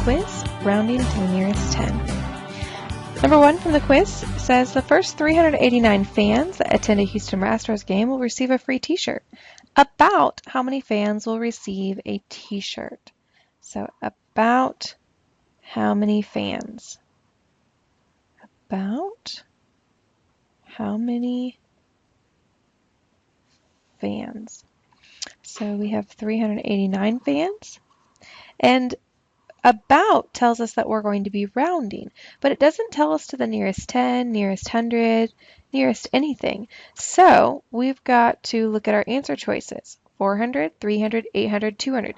quiz, rounding to the nearest 10. Number 1 from the quiz says the first 389 fans that attend a Houston Astros game will receive a free t-shirt. About how many fans will receive a t-shirt? So about how many fans? About how many fans? So we have 389 fans, and about tells us that we're going to be rounding, but it doesn't tell us to the nearest 10, nearest 100, nearest anything. So we've got to look at our answer choices: 400, 300, 800, 200.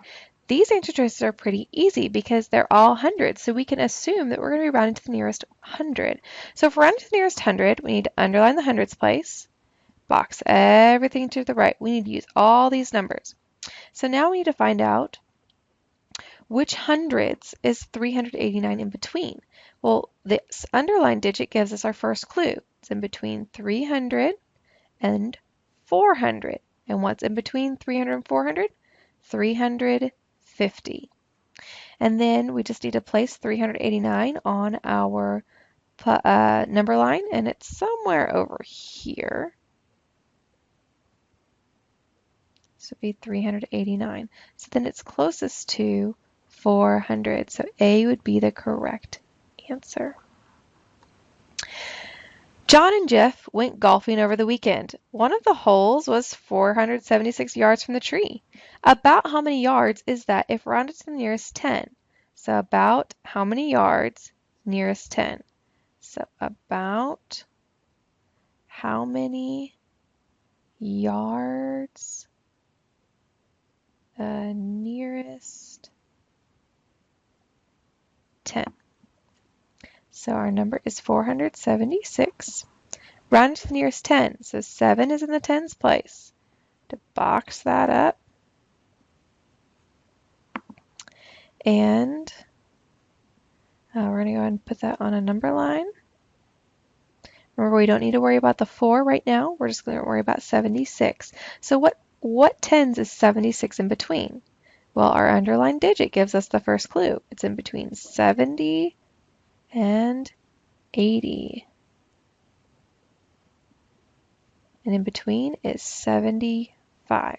These answer choices are pretty easy because they're all hundreds, so we can assume that we're going to be rounding to the nearest 100. So if we're rounding to the nearest 100, we need to underline the hundreds place, box everything to the right. We need to use all these numbers. So now we need to find out which hundreds is 389 in between. Well, this underlined digit gives us our first clue. It's in between 300 and 400. And what's in between 300 and 400? 350. And then we just need to place 389 on our number line, and it's somewhere over here. So it'd be 389. So then it's closest to 400. So A would be the correct answer. John and Jeff went golfing over the weekend. One of the holes was 476 yards from the tree. About how many yards is that if rounded to the nearest 10? So about how many yards nearest 10? So about how many yards nearest 10. So our number is 476. Round to the nearest 10. So 7 is in the tens place. To box that up. And we're going to go ahead and put that on a number line. Remember, we don't need to worry about the 4 right now. We're just going to worry about 76. So what tens is 76 in between? Well, our underlined digit gives us the first clue. It's in between 70 and 80. And in between is 75.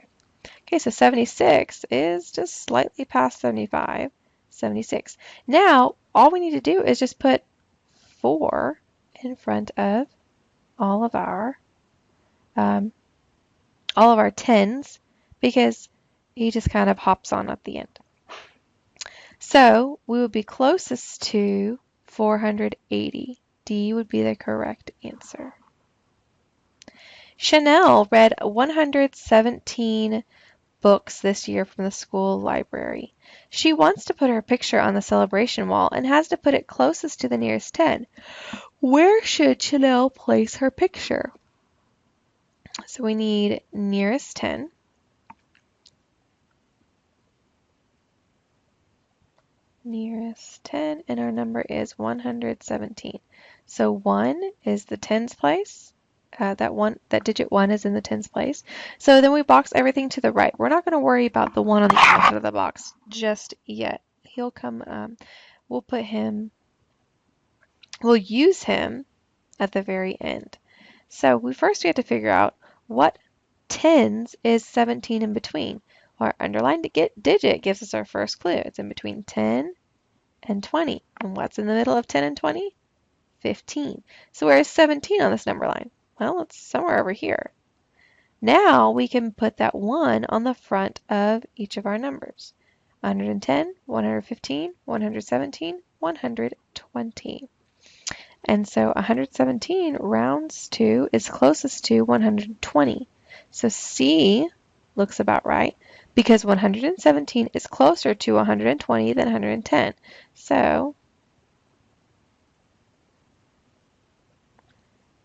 Okay, so 76 is just slightly past 75, 76. Now, all we need to do is just put 4 in front of all of our tens, because he just kind of hops on at the end. So we would be closest to 480. D would be the correct answer. Chanel read 117 books this year from the school library. She wants to put her picture on the celebration wall and has to put it closest to the nearest 10. Where should Chanel place her picture? So we need nearest 10. Nearest 10, and our number is 117. So 1 is the tens place. That digit 1 is in the tens place. So then we box everything to the right. We're not going to worry about the 1 on the outside of the box just yet. He'll come, we'll use him at the very end. So we have to figure out what tens is 17 in between. Our underlined digit gives us our first clue. It's in between 10 and 20. And what's in the middle of 10 and 20? 15. So where is 17 on this number line? Well, it's somewhere over here. Now we can put that 1 on the front of each of our numbers. 110, 115, 117, 120. And so 117 rounds to is closest to 120. So C looks about right, because 117 is closer to 120 than 110. So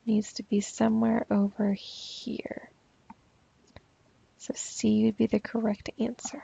needs to be somewhere over here. So C would be the correct answer.